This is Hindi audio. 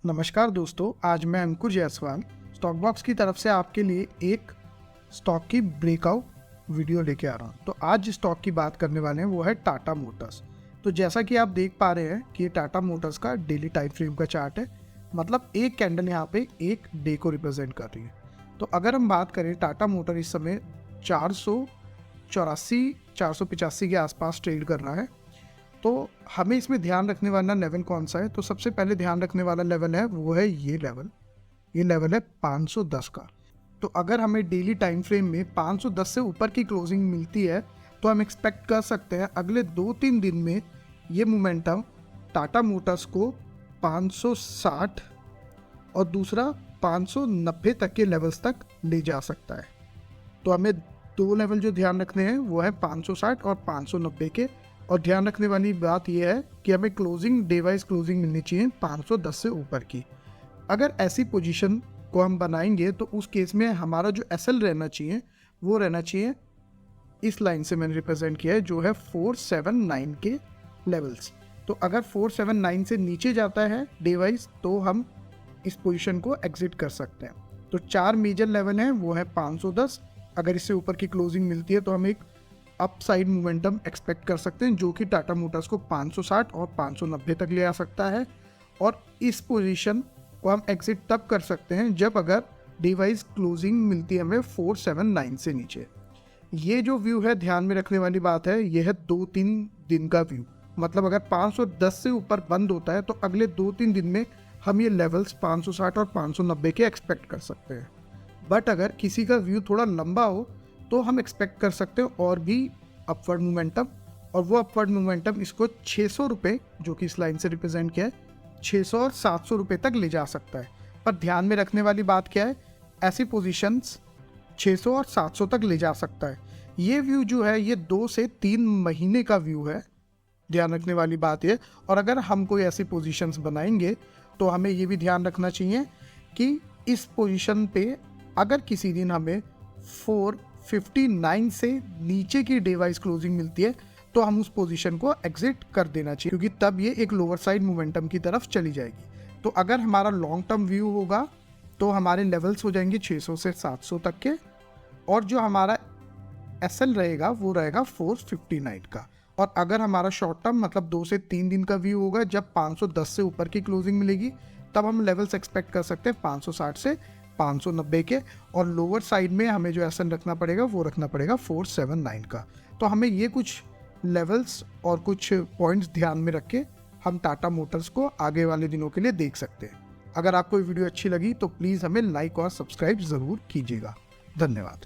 नमस्कार दोस्तों, आज मैं अंकुर जायसवाल स्टॉक बॉक्स की तरफ से आपके लिए एक स्टॉक की ब्रेकआउट वीडियो लेके आ रहा हूँ। तो आज जिस स्टॉक की बात करने वाले हैं वो है टाटा मोटर्स। तो जैसा कि आप देख पा रहे हैं कि ये टाटा मोटर्स का डेली टाइम फ्रेम का चार्ट है, मतलब एक कैंडल यहाँ पे एक डे को रिप्रेजेंट कर रही है। तो अगर हम बात करें, टाटा मोटर इस समय 485 के आसपास ट्रेड कर रहा है। तो हमें इसमें ध्यान रखने वाला लेवल कौन सा है? तो सबसे पहले ध्यान रखने वाला लेवल है वो है ये लेवल है 510 का। तो अगर हमें डेली टाइम फ्रेम में 510 से ऊपर की क्लोजिंग मिलती है तो हम एक्सपेक्ट कर सकते हैं अगले 2-3 दिन में ये मोमेंटम टाटा मोटर्स को 560 और दूसरा 590 तक के लेवल्स तक ले जा सकता है। तो हमें दो लेवल जो ध्यान रखने हैं वो है 560 और 590 के। और ध्यान रखने वाली बात यह है कि हमें क्लोजिंग डे वाइज क्लोजिंग मिलनी चाहिए 510 से ऊपर की। अगर ऐसी पोजीशन को हम बनाएंगे तो उस केस में हमारा जो एसएल रहना चाहिए वो रहना चाहिए, इस लाइन से मैंने रिप्रेजेंट किया है, जो है 479 के लेवल्स। तो अगर 479 से नीचे जाता है डे वाइज तो हम इस पोजीशन को एग्जिट कर सकते हैं। तो 4 मेजर लेवल हैं, वो है 510। अगर इससे ऊपर की क्लोजिंग मिलती है तो हम एक अपसाइड मोमेंटम एक्सपेक्ट कर सकते हैं, जो कि टाटा मोटर्स को 560 और 590 तक ले आ सकता है। और इस पोजीशन को हम एग्जिट तब कर सकते हैं जब अगर डे वाइज क्लोजिंग मिलती है हमें 479 से नीचे। ये जो व्यू है, ध्यान में रखने वाली बात है, ये है 2-3 दिन का व्यू। मतलब अगर 510 से ऊपर बंद होता है तो अगले 2-3 दिन में हम ये लेवल्स 560 और 590 के एक्सपेक्ट कर सकते हैं। बट अगर किसी का व्यू थोड़ा लंबा हो तो हम एक्सपेक्ट कर सकते हो और भी अपवर्ड मोमेंटम, और वो अपवर्ड मोमेंटम इसको 600 रुपये, जो कि इस लाइन से रिप्रेजेंट किया है, 600 और 700 रुपये तक ले जा सकता है। पर ध्यान में रखने वाली बात क्या है, ऐसी पोजीशंस 600 और 700 तक ले जा सकता है। ये व्यू जो है ये 2 से 3 महीने का व्यू है, ध्यान रखने वाली बात ये। और अगर हम कोई ऐसी पोजीशंस बनाएंगे तो हमें ये भी ध्यान रखना चाहिए कि इस पोजीशन पे अगर किसी दिन हमें 459 से नीचे की डे वाइज क्लोजिंग मिलती है तो हम उस पोजीशन को एग्जिट कर देना चाहिए, क्योंकि तब ये एक लोअर साइड मोमेंटम की तरफ चली जाएगी। तो अगर हमारा लॉन्ग टर्म व्यू होगा तो हमारे लेवल्स हो जाएंगे 600 से 700 तक के, और जो हमारा एसएल रहेगा वो रहेगा 459 का। और अगर हमारा शॉर्ट टर्म मतलब 2 से 3 दिन का व्यू होगा, जब 510 से ऊपर की क्लोजिंग मिलेगी तब हम लेवल्स एक्सपेक्ट कर सकते हैं 560 से 590 के। और लोअर साइड में हमें जो एसएल रखना पड़ेगा वो रखना पड़ेगा 479 का। तो हमें ये कुछ लेवल्स और कुछ पॉइंट्स ध्यान में रख के हम टाटा मोटर्स को आगे वाले दिनों के लिए देख सकते हैं। अगर आपको ये वीडियो अच्छी लगी तो प्लीज़ हमें लाइक और सब्सक्राइब ज़रूर कीजिएगा। धन्यवाद।